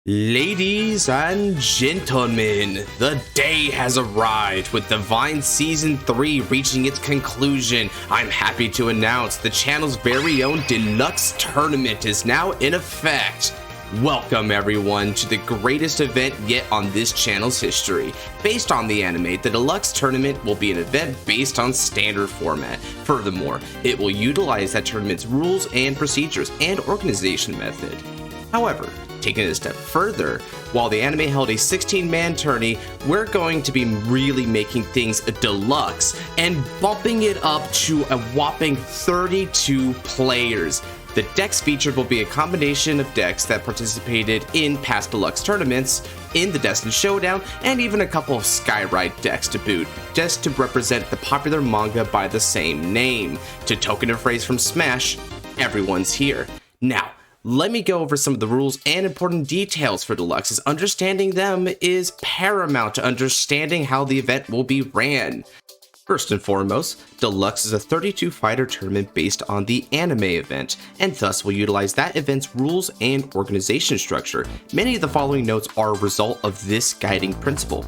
Ladies and gentlemen, the day has arrived with Divine Season 3 reaching its conclusion. I'm happy to announce the channel's very own Deluxe tournament is now in effect. Welcome everyone to the greatest event yet on this channel's history. Based on the anime, the Deluxe tournament will be an event based on standard format. Furthermore, it will utilize that tournament's rules and procedures and organization method. However, taking it a step further, while the anime held a 16-man tourney, we're going to be really making things a deluxe and bumping it up to a whopping 32 players. The decks featured will be a combination of decks that participated in past deluxe tournaments, in the Destined Showdown, and even a couple of Skyride decks to boot, just to represent the popular manga by the same name. To token a phrase from Smash, everyone's here. Now, let me go over some of the rules and important details for Deluxe, as understanding them is paramount to understanding how the event will be ran. First and foremost, Deluxe is a 32-fighter tournament based on the anime event, and thus will utilize that event's rules and organization structure. Many of the following notes are a result of this guiding principle.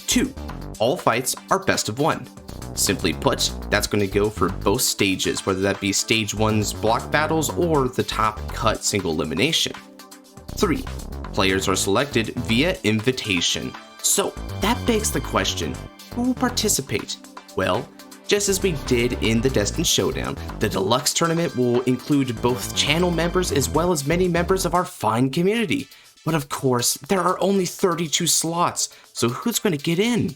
2. All fights are best of 1. Simply put, that's going to go for both stages, whether that be stage 1's block battles or the top cut single elimination. 3. Players are selected via invitation. So that begs the question, who will participate? Well, just as we did in the Destined Showdown, the Deluxe tournament will include both channel members as well as many members of our fine community. But of course, there are only 32 slots, so who's going to get in?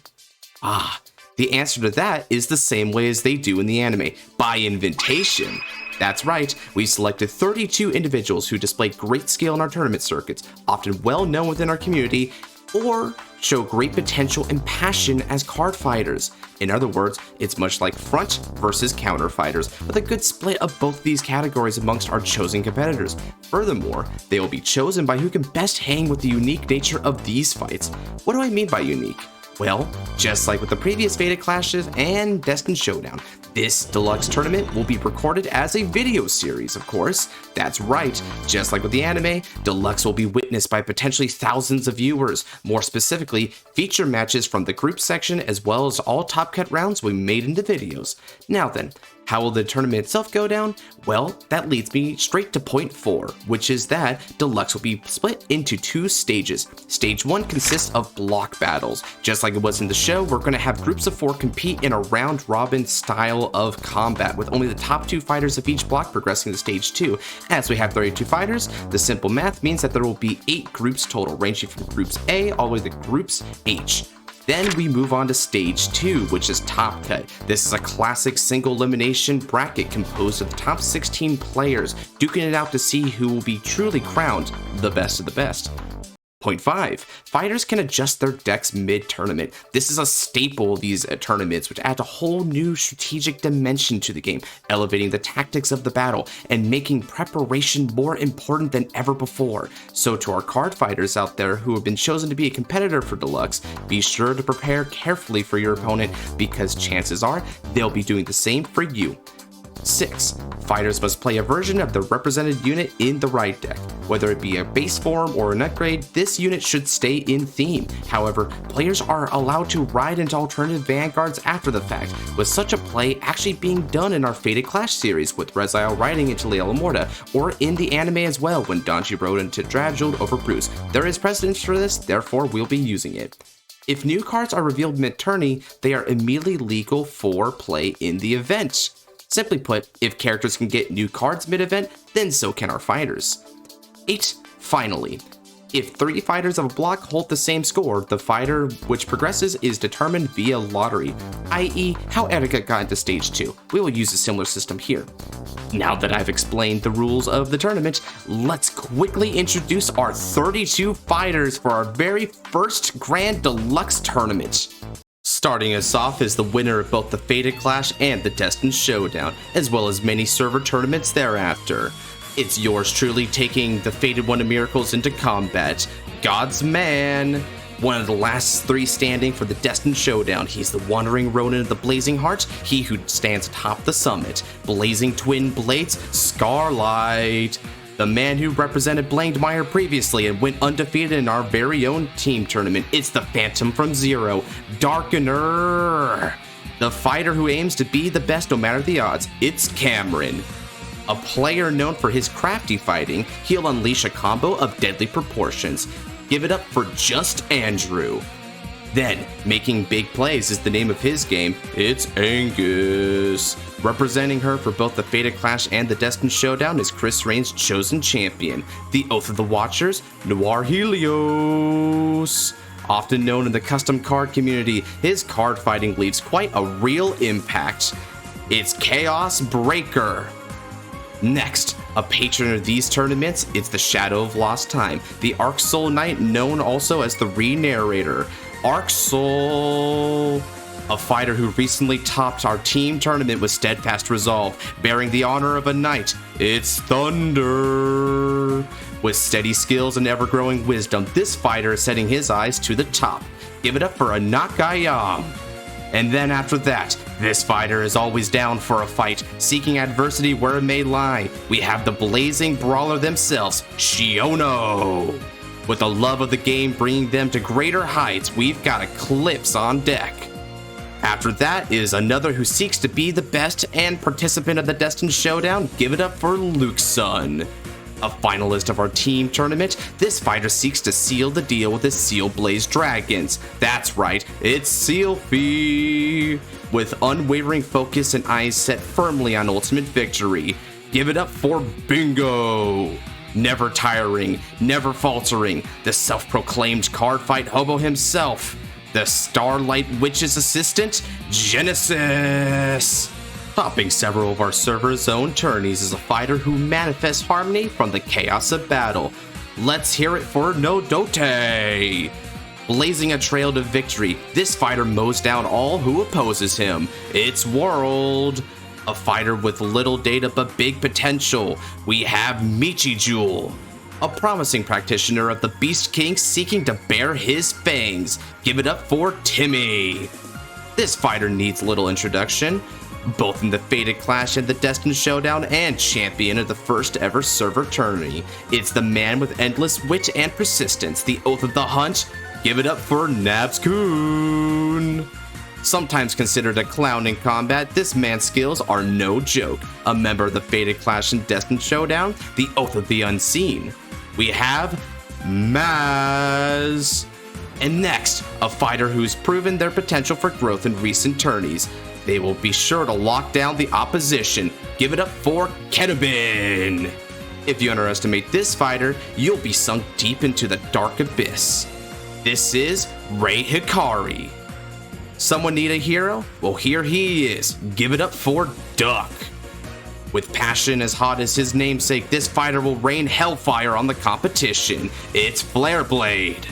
The answer to that is the same way as they do in the anime, by invitation. That's right, we selected 32 individuals who displayed great skill in our tournament circuits, often well known within our community, or show great potential and passion as card fighters. In other words, it's much like front versus counter fighters, with a good split of both these categories amongst our chosen competitors. Furthermore, they will be chosen by who can best hang with the unique nature of these fights. What do I mean by unique? Well, just like with the previous Fated Clashes and Destined Showdown, this Deluxe tournament will be recorded as a video series, of course. That's right, just like with the anime, Deluxe will be witnessed by potentially thousands of viewers. More specifically, feature matches from the group section as well as all top cut rounds will be made into videos. Now then, how will the tournament itself go down? Well, that leads me straight to point 4, which is that Deluxe will be split into 2 stages. Stage 1 consists of block battles. Just like it was in the show, we're going to have groups of 4 compete in a round-robin style of combat, with only the top 2 fighters of each block progressing to stage 2. As we have 32 fighters, the simple math means that there will be 8 groups total, ranging from groups A all the way to groups H. Then we move on to stage 2, which is Top Cut. This is a classic single elimination bracket composed of the top 16 players, duking it out to see who will be truly crowned the best of the best. Point 5. Fighters can adjust their decks mid-tournament. This is a staple of these tournaments, which add a whole new strategic dimension to the game, elevating the tactics of the battle and making preparation more important than ever before. So to our card fighters out there who have been chosen to be a competitor for Deluxe, be sure to prepare carefully for your opponent, because chances are they'll be doing the same for you. 6. Fighters must play a version of the represented unit in the right deck. Whether it be a base form or an upgrade, this unit should stay in theme. However, players are allowed to ride into alternative Vanguards after the fact, with such a play actually being done in our Fated Clash series, with Reziel riding into Leela Morta, or in the anime as well when Donji rode into Dragul over Bruce. There is precedence for this, therefore we'll be using it. If new cards are revealed mid-tourney, they are immediately legal for play in the event. Simply put, if characters can get new cards mid-event, then so can our fighters. 8. Finally, if 3 fighters of a block hold the same score, the fighter which progresses is determined via lottery, i.e. how Etika got into stage 2. We will use a similar system here. Now that I've explained the rules of the tournament, let's quickly introduce our 32 fighters for our very first Grand Deluxe tournament. Starting us off is the winner of both the Fated Clash and the Destined Showdown, as well as many server tournaments thereafter. It's yours truly taking the Fated One of Miracles into combat, God's Man. One of the last 3 standing for the Destined Showdown, he's the Wandering Ronin of the Blazing Heart, he who stands atop the summit, blazing twin blades, Scarlight. the man who represented Blankmeyer previously and went undefeated in our very own team tournament. It's the Phantom from Zero, Darkener. The fighter who aims to be the best no matter the odds. It's Cameron. A player known for his crafty fighting, he'll unleash a combo of deadly proportions. Give it up for Just Andrew. Then, making big plays is the name of his game. It's Angus. Representing her for both the Fated Clash and the Destined Showdown is Chris Rain's chosen champion, the Oath of the Watchers, Noir Helios. Often known in the custom card community, his card fighting leaves quite a real impact. It's Chaos Breaker. Next, a patron of these tournaments, it's the Shadow of Lost Time, the Arc Soul Knight known also as the Re-Narrator. Arc Soul, a fighter who recently topped our team tournament with steadfast resolve, bearing the honor of a knight. It's Thunder. With steady skills and ever-growing wisdom, this fighter is setting his eyes to the top. Give it up for Anakayam. And then after that, this fighter is always down for a fight, seeking adversity where it may lie. We have the blazing brawler themselves, Shiono. With the love of the game bringing them to greater heights, we've got Eclipse on deck. After that is another who seeks to be the best and participant of the Destined Showdown. Give it up for Luke's-son. A finalist of our team tournament, this fighter seeks to seal the deal with the Seal Blaze Dragons. That's right, it's Sealfie. With unwavering focus and eyes set firmly on ultimate victory. Give it up for Bingo. Never tiring, never faltering, the self-proclaimed Cardfight hobo himself. The Starlight Witch's assistant, Genesis. Topping several of our server's own tourneys is a fighter who manifests harmony from the chaos of battle. Let's hear it for Nodote. Blazing a trail to victory, this fighter mows down all who opposes him. It's World. A fighter with little data but big potential. We have Michijul. A promising practitioner of the Beast King seeking to bare his fangs. Give it up for Timmy. This fighter needs little introduction. Both in the Fated Clash and the Destined Showdown, and champion of the first ever server tourney. It's the man with endless wit and persistence, the Oath of the Hunt. Give it up for Nabs-kun. Sometimes considered a clown in combat, this man's skills are no joke. A member of the Fated Clash and Destined Showdown, the Oath of the Unseen. We have Maz. And next, a fighter who's proven their potential for growth in recent tourneys. They will be sure to lock down the opposition. Give it up for Ketabin. If you underestimate this fighter, you'll be sunk deep into the dark abyss. This is Rei Hikari. Someone need a hero? Well, here he is. Give it up for Duck. With passion as hot as his namesake, this fighter will rain hellfire on the competition. It's Flareblade.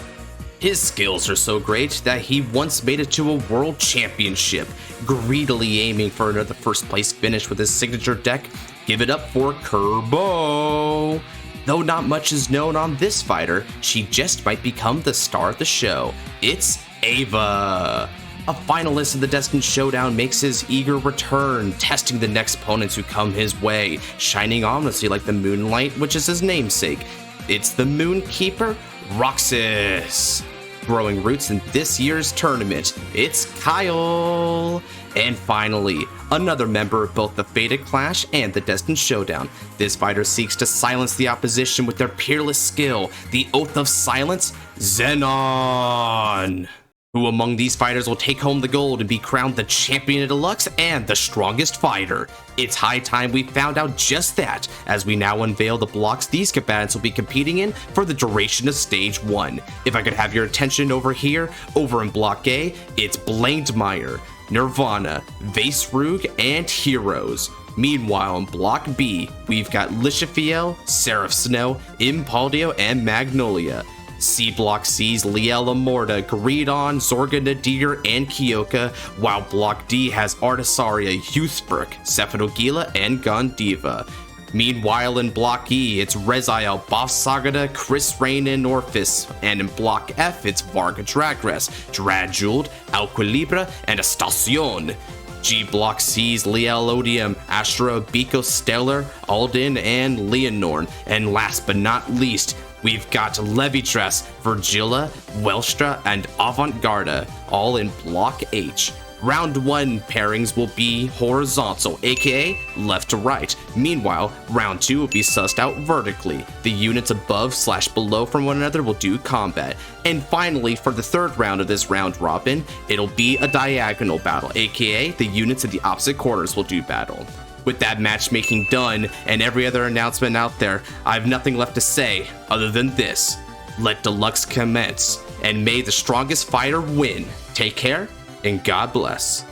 His skills are so great that he once made it to a world championship, greedily aiming for another first place finish with his signature deck. Give it up for Kerbo. Though not much is known on this fighter, she just might become the star of the show. It's Ava. A finalist of the Destined Showdown makes his eager return, testing the next opponents who come his way, shining ominously like the moonlight, which is his namesake. It's the Moonkeeper, Roxas. Growing roots in this year's tournament, it's Kyle. And finally, another member of both the Fated Clash and the Destined Showdown. This fighter seeks to silence the opposition with their peerless skill, the Oath of Silence, Xenon. Who among these fighters will take home the gold and be crowned the champion of Deluxe and the strongest fighter? It's high time we found out just that, as we now unveil the blocks these combatants will be competing in for the duration of Stage 1. If I could have your attention over here, over in Block A, it's Blankmeyer, Nirvana, Vase Rug, and Heroes. Meanwhile, in Block B, we've got Lishafiel, Seraph Snow, Impaldio, and Magnolia. C Block C's Liela Morta, Greedon, Zorga Nadir, and Kyoka, while Block D has Artisaria, Youthbrook, Sephiroth, and Gondiva. Meanwhile, in Block E, it's Reziel, Boff Sagada, Chris Rain, and Orphis, and in Block F, it's Varga Dragress, Dradjuld, Alquilibra, and Estacion. G Block C's Lealodium, Astra, Biko Stellar, Alden, and Leonorn. And last but not least, we've got Overdress, Virgila, Welstra, and Vanguard, all in Block H. Round 1 pairings will be horizontal, aka left to right. Meanwhile, round 2 will be sussed out vertically. The units above/below from one another will do combat. And finally, for the third round of this round robin, it'll be a diagonal battle, aka the units in the opposite corners will do battle. With that matchmaking done and every other announcement out there, I have nothing left to say other than this. Let Deluxe commence, and may the strongest fighter win. Take care, and God bless.